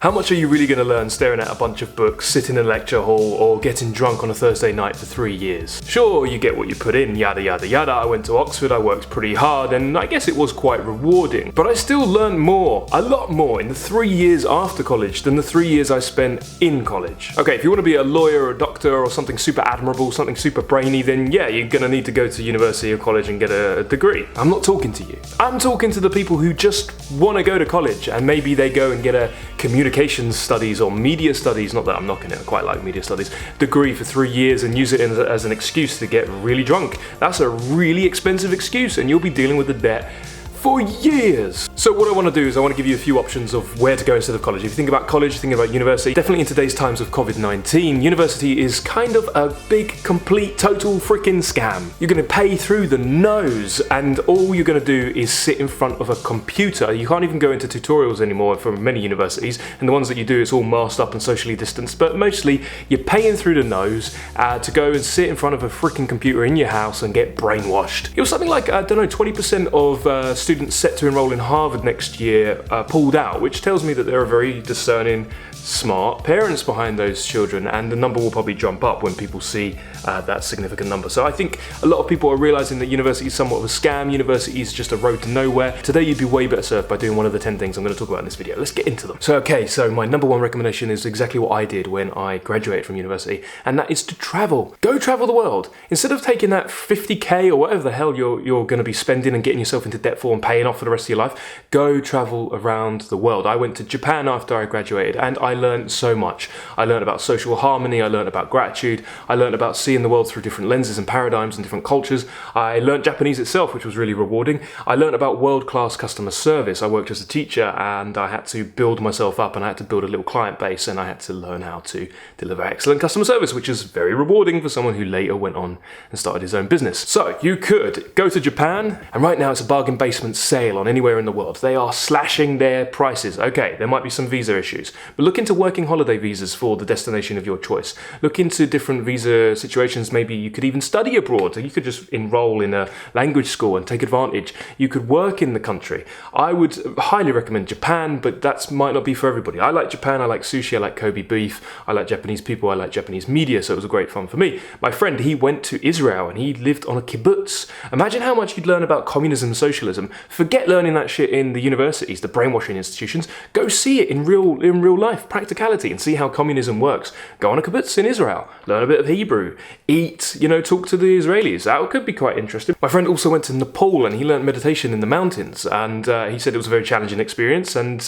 How much are you really going to learn staring at a bunch of books, sitting in a lecture hall, or getting drunk on a Thursday night for 3 years? Sure, you get what you put in, yada yada yada. I went to Oxford, I worked pretty hard, and I guess it was quite rewarding. But I still learned more, a lot more, in the 3 years after college than the 3 years I spent in college. Okay, if you want to be a lawyer or a doctor or something super admirable, something super brainy, then yeah, you're going to need to go to university or college and get a degree. I'm not talking to you. I'm talking to the people who just want to go to college and maybe they go and get a communications studies or media studies, not that I'm knocking it, I quite like media studies, degree for 3 years and use it as an excuse to get really drunk. That's a really expensive excuse and you'll be dealing with the debt for years. So what I want to do is I want to give you a few options of where to go instead of college. If you think about college, think about university, definitely in today's times of COVID-19, university is kind of a big, complete, total freaking scam. You're going to pay through the nose and all you're going to do is sit in front of a computer. You can't even go into tutorials anymore from many universities, and the ones that you do, it's all masked up and socially distanced, but mostly you're paying through the nose to go and sit in front of a freaking computer in your house and get brainwashed. It was something like, 20% of students set to enroll in Harvard next year pulled out, which tells me that there are very discerning, smart parents behind those children, and the number will probably jump up when people see that significant number. So I think a lot of people are realizing that university is somewhat of a scam. University is just a road to nowhere. Today you'd be way better served by doing one of the 10 things I'm going to talk about in this video. Let's get into them. So my number one recommendation is exactly what I did when I graduated from university, and that is to travel. Go travel the world. Instead of taking that 50k or whatever the hell you're going to be spending and getting yourself into debt for and paying off for the rest of your life, go travel around the world. I went to Japan after I graduated and I learned so much. I learned about social harmony, I learned about gratitude, I learned about seeing the world through different lenses and paradigms and different cultures. I learned Japanese itself, which was really rewarding. I learned about world-class customer service. I worked as a teacher and I had to build myself up and I had to build a little client base and I had to learn how to deliver excellent customer service, which is very rewarding for someone who later went on and started his own business. So you could go to Japan, and right now it's a bargain basement sale on anywhere in the world. They are slashing their prices. Okay, there might be some visa issues, but look into working holiday visas for the destination of your choice. Look into different visa situations. Maybe you could even study abroad. You could just enroll in a language school and take advantage. You could work in the country. I would highly recommend Japan, but that might not be for everybody. I like Japan, I like sushi, I like Kobe beef, I like Japanese people, I like Japanese media, so it was a great fun for me. My friend, he went to Israel and he lived on a kibbutz. Imagine how much you'd learn about communism and socialism. Forget learning that shit in the universities, the brainwashing institutions. Go see it in real life, practicality, and see how communism works. Go on a kibbutz in Israel, learn a bit of Hebrew, eat, talk to the Israelis. That could be quite interesting. My friend also went to Nepal and he learned meditation in the mountains, and he said it was a very challenging experience, and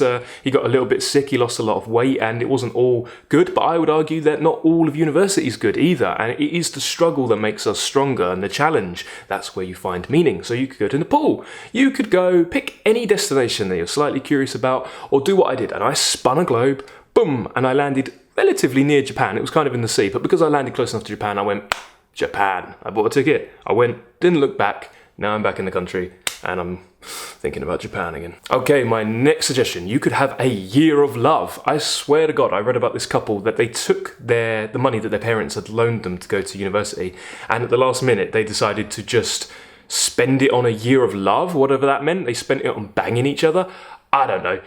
he got a little bit sick, he lost a lot of weight, and it wasn't all good, but I would argue that not all of university is good either, and it is the struggle that makes us stronger, and the challenge, that's where you find meaning. So you could go to Nepal, you could go pick any destination that you're slightly curious about, or do what I did, and I spun a globe, boom, and I landed relatively near Japan. It was kind of in the sea, but because I landed close enough to Japan, I went, Japan. I bought a ticket, I went, didn't look back, now I'm back in the country, and I'm thinking about Japan again. Okay, my next suggestion, you could have a year of love. I swear to God, I read about this couple that they took the money that their parents had loaned them to go to university, and at the last minute, they decided to just spend it on a year of love, whatever that meant. They spent it on banging each other. I don't know.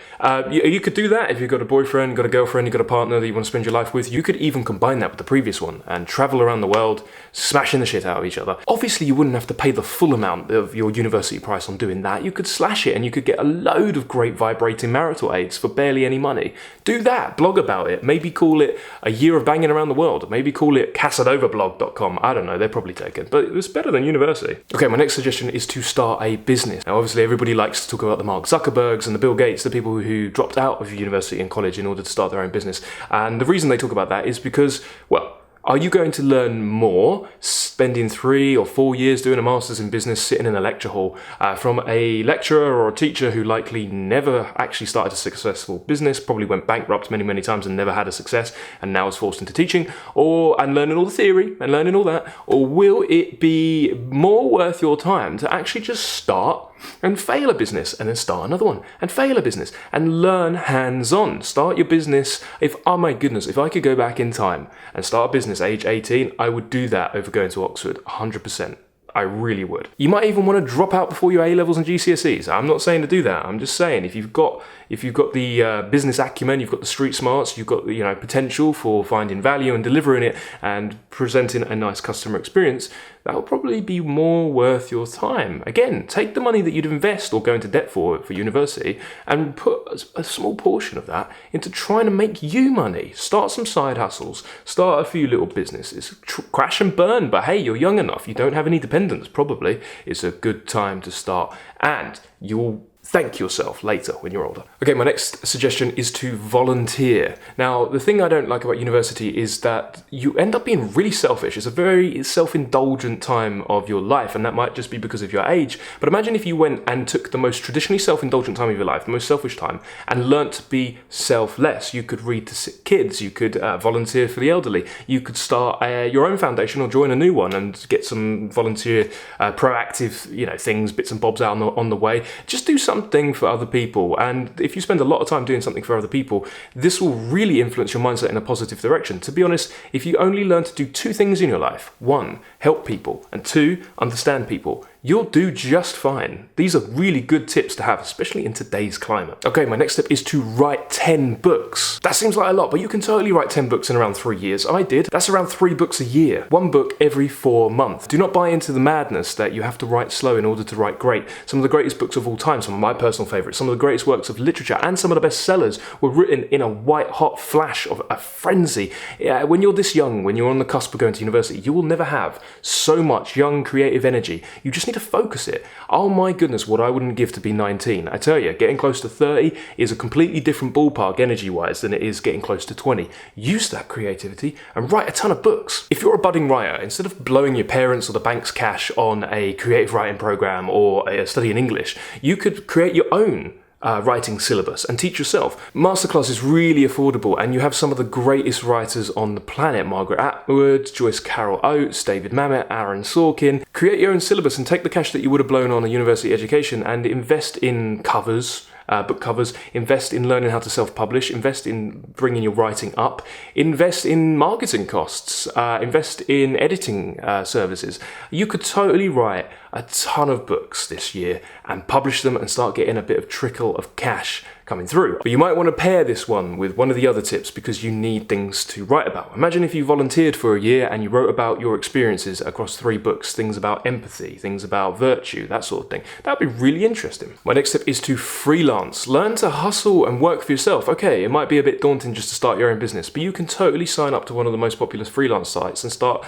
You could do that if you've got a boyfriend, got a girlfriend, you've got a partner that you want to spend your life with. You could even combine that with the previous one and travel around the world, smashing the shit out of each other. Obviously, you wouldn't have to pay the full amount of your university price on doing that. You could slash it and you could get a load of great vibrating marital aids for barely any money. Do that. Blog about it. Maybe call it a year of banging around the world. Maybe call it casanovablog.com. I don't know. They're probably taken, but it was better than university. Okay, my next suggestion is to start a business. Now, obviously, everybody likes to talk about the Mark Zuckerbergs and the Bill Gates, the people who dropped out of university and college in order to start their own business. And the reason they talk about that is because, well, are you going to learn more spending 3 or 4 years doing a master's in business, sitting in a lecture hall from a lecturer or a teacher who likely never actually started a successful business, probably went bankrupt many, many times and never had a success and now is forced into teaching, and learning all the theory and learning all that? Or will it be more worth your time to actually just start and fail a business and then start another one and fail a business and learn hands-on? Start your business. Oh my goodness, if I could go back in time and start a business age 18, I would do that over going to Oxford, 100%. I really would. You might even want to drop out before your A-levels and GCSEs. I'm not saying to do that. I'm just saying if you've got if you've got the business acumen, you've got the street smarts, you've got the potential for finding value and delivering it and presenting a nice customer experience, that will probably be more worth your time. Again, take the money that you'd invest or go into debt for university and put a small portion of that into trying to make you money. Start some side hustles, start a few little businesses, crash and burn, but hey, you're young enough, you don't have any dependents probably. It's a good time to start, and you'll thank yourself later when you're older. Okay, my next suggestion is to volunteer. Now, the thing I don't like about university is that you end up being really selfish. It's a very self-indulgent time of your life, and that might just be because of your age. But imagine if you went and took the most traditionally self-indulgent time of your life, the most selfish time, and learnt to be selfless. You could read to sick kids, you could volunteer for the elderly, you could start your own foundation or join a new one and get some volunteer proactive things, bits and bobs out on the way. Just do something for other people, and if you spend a lot of time doing something for other people, this will really influence your mindset in a positive direction. To be honest, if you only learn to do two things in your life, one, help people, and two, understand people, you'll do just fine. These are really good tips to have, especially in today's climate. Okay, my next tip is to write 10 books. That seems like a lot, but you can totally write 10 books in around 3 years. I did. That's around 3 books a year. 1 book every 4 months. Do not buy into the madness that you have to write slow in order to write great. Some of the greatest books of all time, some of my personal favorites, some of the greatest works of literature, and some of the best sellers were written in a white-hot flash of a frenzy. When you're this young, when you're on the cusp of going to university, you will never have so much young, creative energy. You just need to focus it. Oh my goodness, what I wouldn't give to be 19. I tell you, getting close to 30 is a completely different ballpark energy-wise than it is getting close to 20. Use that creativity and write a ton of books. If you're a budding writer, instead of blowing your parents or the bank's cash on a creative writing program or a study in English, you could create your own writing syllabus and teach yourself. Masterclass is really affordable, and you have some of the greatest writers on the planet: Margaret Atwood, Joyce Carol Oates, David Mamet, Aaron Sorkin. Create your own syllabus and take the cash that you would have blown on a university education and invest in covers, book covers, invest in learning how to self-publish, invest in bringing your writing up, invest in marketing costs, invest in editing services. You could totally write a ton of books this year and publish them and start getting a bit of trickle of cash coming through. But you might want to pair this one with one of the other tips because you need things to write about. Imagine if you volunteered for a year and you wrote about your experiences across 3 books, things about empathy, things about virtue, that sort of thing. That would be really interesting. My next tip is to freelance. Learn to hustle and work for yourself. Okay, it might be a bit daunting just to start your own business, but you can totally sign up to one of the most popular freelance sites and start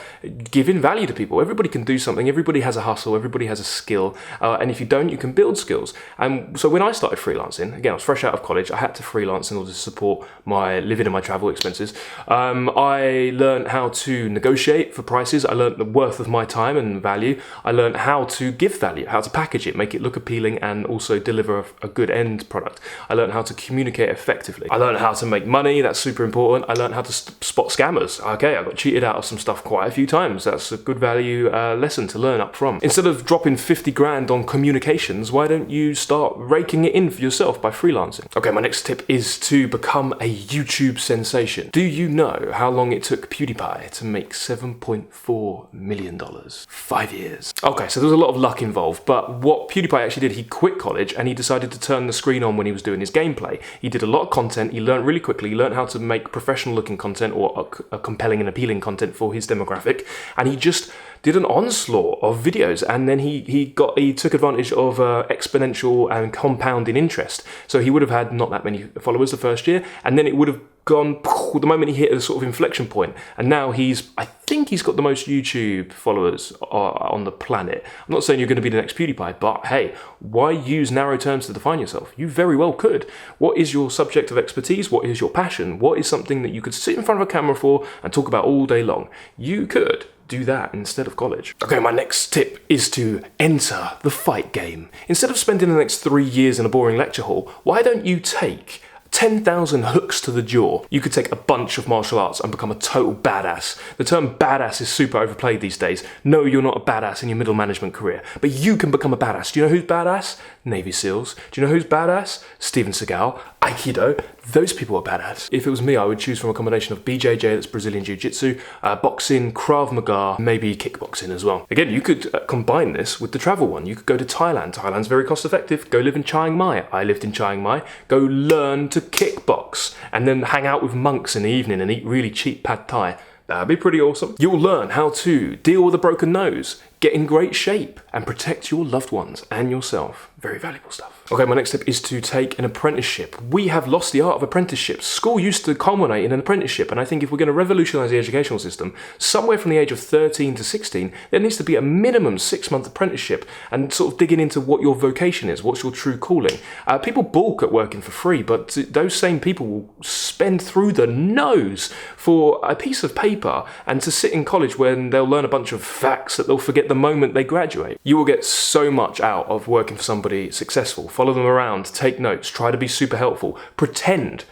giving value to people. Everybody can do something. Everybody has a hustle. Everybody has a skill. And if you don't, you can build skills. And so when I started freelancing, again, I was fresh out of college, I had to freelance in order to support my living and my travel expenses. I learned how to negotiate for prices. I learned the worth of my time and value. I learned how to give value, how to package it, make it look appealing, and also deliver a good end product. I learned how to communicate effectively. I learned how to make money. That's super important. I learned how to spot scammers. Okay, I got cheated out of some stuff quite a few times. That's a good value lesson to learn up from. Instead of dropping 50 grand on communications, why don't you start raking it in for yourself by freelancing? Okay, my next tip is to become a YouTube sensation. Do you know how long it took PewDiePie to make $7.4 million? 5 years. Okay, so there was a lot of luck involved, but what PewDiePie actually did, he quit college and he decided to turn the screen on when he was doing his gameplay. He did a lot of content, he learned really quickly, he learned how to make professional looking content or a compelling and appealing content for his demographic, and he just did an onslaught of videos, and then he took advantage of exponential and compounding interest. So he would have had not that many followers the first year, and then it would have gone the moment he hit a sort of inflection point, and now I think he's got the most YouTube followers on the planet. I'm not saying you're going to be the next PewDiePie, but hey, why use narrow terms to define yourself? You very well could. What is your subject of expertise? What is your passion? What is something that you could sit in front of a camera for and talk about all day long? You could do that instead of college. Okay, my next tip is to enter the fight game. Instead of spending the next 3 years in a boring lecture hall, why don't you take 10,000 hooks to the jaw? You could take a bunch of martial arts and become a total badass. The term badass is super overplayed these days. No, you're not a badass in your middle management career, but you can become a badass. Do you know who's badass? Navy SEALs. Do you know who's badass? Steven Seagal. Aikido. those people are badass. If it was me, I would choose from a combination of BJJ, that's Brazilian Jiu-Jitsu, boxing, Krav Maga, maybe kickboxing as well. Again, you could combine this with the travel one. You could go to Thailand. Thailand's very cost effective. Go live in Chiang Mai. I lived in Chiang Mai. Go learn to kickbox and then hang out with monks in the evening and eat really cheap pad thai. That'd be pretty awesome. You'll learn how to deal with a broken nose, get in great shape, and protect your loved ones and yourself. Very valuable stuff. Okay, my next tip is to take an apprenticeship. We have lost the art of apprenticeships. School used to culminate in an apprenticeship, and I think if we're going to revolutionise the educational system, somewhere from the age of 13 to 16, there needs to be a minimum 6-month apprenticeship and sort of digging into what your vocation is, what's your true calling. People balk at working for free, but those same people will spend through the nose for a piece of paper and to sit in college when they'll learn a bunch of facts that they'll forget the moment they graduate. You will get so much out of working for somebody successful. Follow them around, take notes, try to be super helpful, pretend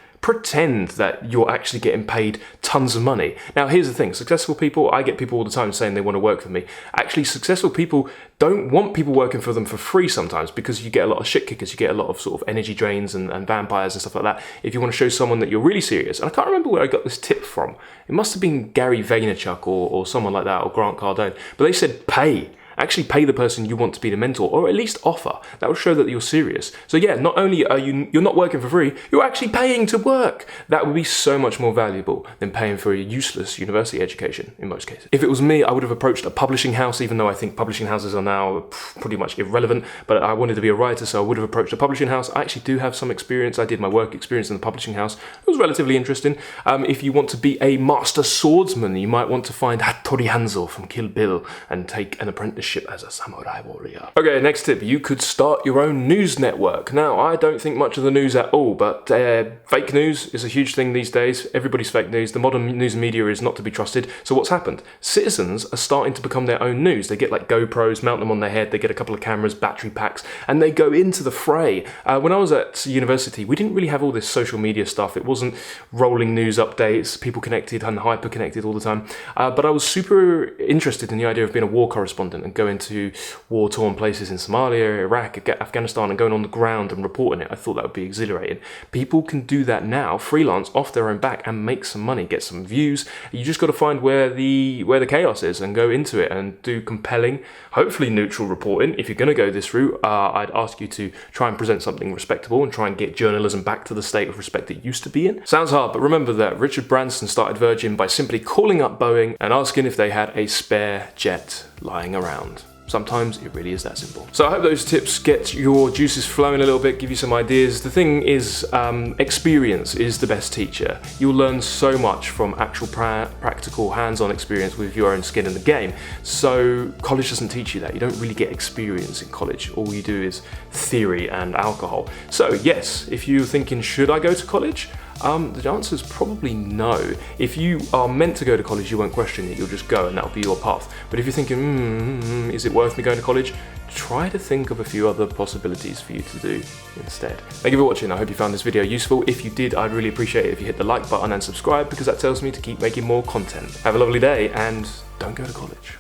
that you're actually getting paid tons of money. Now, here's the thing. Successful people, I get people all the time saying they want to work for me. Actually, successful people don't want people working for them for free sometimes, because you get a lot of shit kickers, you get a lot of sort of energy drains and vampires and stuff like that. If you want to show someone that you're really serious, and I can't remember where I got this tip from. It must have been Gary Vaynerchuk or someone like that, or Grant Cardone. But they said pay. Actually pay the person you want to be the mentor, or at least offer. That will show that you're serious. So yeah, not only are you're not working for free, you're actually paying to work. That would be so much more valuable than paying for a useless university education in most cases. If it was me, I would have approached a publishing house, even though I think publishing houses are now pretty much irrelevant, but I wanted to be a writer, so I would have approached a publishing house. I actually do have some experience. I did my work experience in the publishing house. It was relatively interesting. If you want to be a master swordsman, you might want to find Hattori Hanzo from Kill Bill and take an apprenticeship as a samurai warrior. Okay, next tip. You could start your own news network. Now, I don't think much of the news at all, but fake news is a huge thing these days. Everybody's fake news. The modern news media is not to be trusted. So what's happened? Citizens are starting to become their own news. They get like GoPros, mount them on their head, they get a couple of cameras, battery packs, and they go into the fray. When I was at university, we didn't really have all this social media stuff. It wasn't rolling news updates, people connected and hyper connected all the time. But I was super interested in the idea of being a war correspondent and going to war-torn places in Somalia, Iraq, Afghanistan, and going on the ground and reporting it. I thought that would be exhilarating. People can do that now, freelance, off their own back, and make some money, get some views. You just got to find where the chaos is and go into it and do compelling, hopefully neutral reporting. If you're going to go this route, I'd ask you to try and present something respectable and try and get journalism back to the state of respect it used to be in. Sounds hard, but remember that Richard Branson started Virgin by simply calling up Boeing and asking if they had a spare jet lying around. Sometimes it really is that simple. So I hope those tips get your juices flowing a little bit, give you some ideas. The thing is, experience is the best teacher. You'll learn so much from actual practical hands-on experience with your own skin in the game. So college doesn't teach you that. You don't really get experience in college. All you do is theory and alcohol. So yes, if you're thinking, should I go to college? The answer is probably no. If you are meant to go to college, you won't question it, you'll just go and that'll be your path. But if you're thinking, is it worth me going to college? Try to think of a few other possibilities for you to do instead. Thank you for watching. I hope you found this video useful. If you did, I'd really appreciate it if you hit the like button and subscribe, because that tells me to keep making more content. Have a lovely day and don't go to college.